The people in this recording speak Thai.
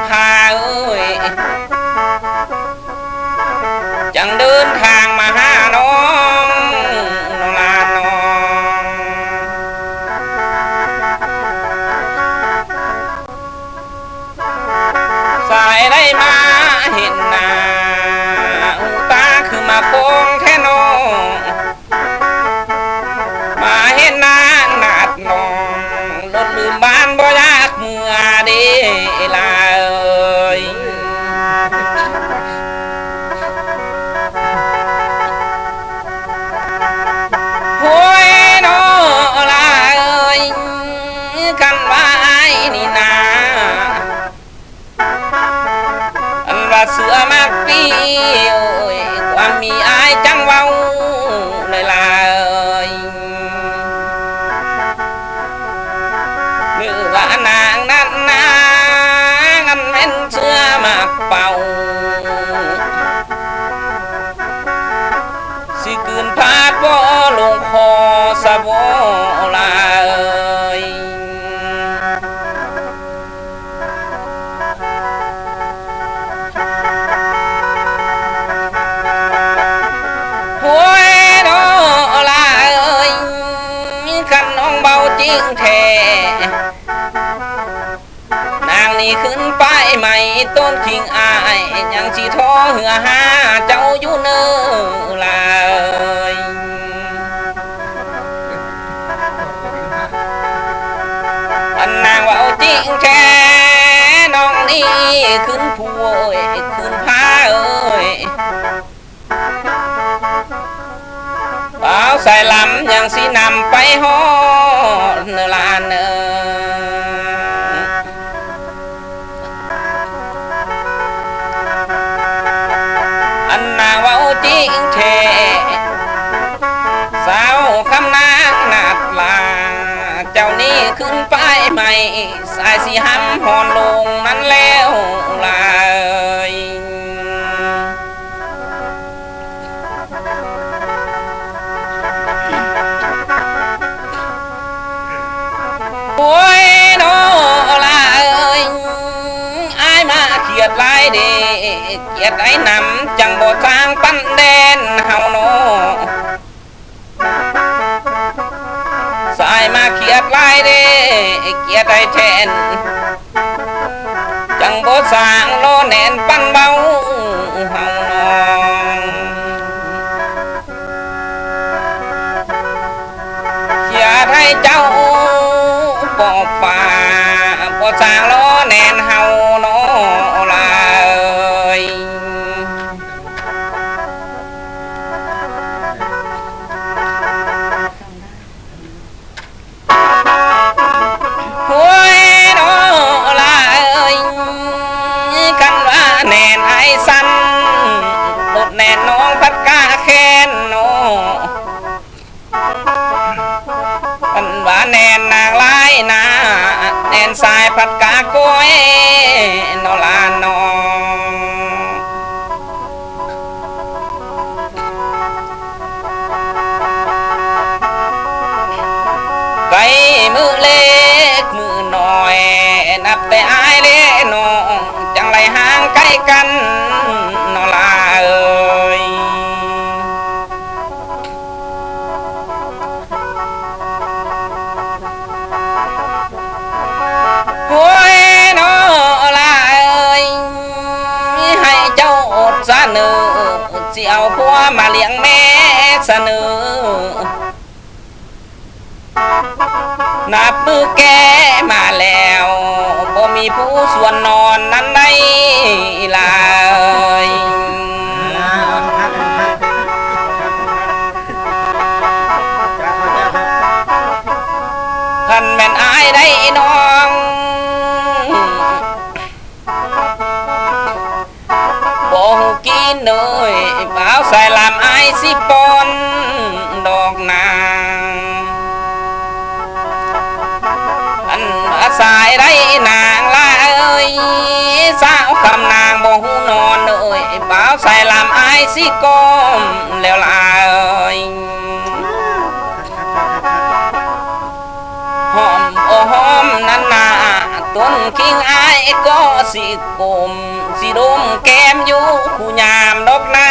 พาเอ้ยจังเดินทางมาหาน้องลาน้องสายได้มาเห็นหน้าตาคือมาโค้งแค่น้องมาเห็นหน้าหนาดน้องรถลืมบ้านบ่ยากเมื่อเดลาเอ้ยโอ้ยน้อลาเอ้ยกันว่าไอ้นี่นาอันว่าเสือมากปีโอ้ยความมีไอ้จังเว้าเลยลาเอ้ยหรือว่านางนั้นนางันเป็นเสือมากเป่าสิกืนพาดบ่ลงคอสะบ่ลาเอ้ยโอ้ยน้อลาเอ้ยคันน้องเบาจริงแท้นางนี่ขึ้นไปใหม่ต้นขิงอายยังสิท้อเหือหาเจ้าอยู่เน้อลาเอ้ยอันนางว่าจริงแท้น้องนี่ขึ้นผู้เอ้ยขึ้นพาเอ้ยเปล่าใส่ลำยังสินำไปฮอดเนลานเอ้ยอันนางว่าจริงแท้สาวคำนางนาดลาเจ้านี่ขึ้นไปใหม่สายสีห้ำหอนลงนั้นแล้วลาเอ้ยโอ้ยน้อลาเอ้ยอายมาเขียดลายเดเขียดไอ้นำจังบ่ทางปั้นแดนเฮาโนสายมาเขียดลายเดเขียดไอ้แทนจังบ่สร้างโลแน่นปั้นเบาเฮาน้องเขียดให้เจ้าปอบป่าบ่สร้างโลแน่นเฮาน้อลาเอ้ยโอ้ยน้อลาเอ้ยกันว่าแน่นไอ้สันรถแน่นน้องพัดกาแค้นน้อกันว่าแน่นนางลายนาแน่นสายพัดกาก้อยนอลาน้องไก่มือเล็กมือน้อยนับแต่อายเล่น้องจังไรห่างใกล้กันนอลาเอ้ยโอ้ยน้อลาเอ้ยให้เจ้าอดเสนอสิเอาผัวมาเลี้ยงแม่เสนอนับมือแกมาแล้วบ่มีผู้ส่วนนอนนั้นได้ลาเอ้ยท่านแม่นอายได้น้องบ่ฮู้กินเลยเปล่าใส่ลำอายสิปอนดอกนางอันสายได้นางลาเอ้ยสาวคำนางบ่ฮู้นอนเลยเปล่าใส่ลำอายสิก้มแล้วลาเอ้ยหอมโอ้หอมนั่นนาตัว คนคิงอายก็สิกลมสิดมแก้มอยู่คู่ยามดอกหน้า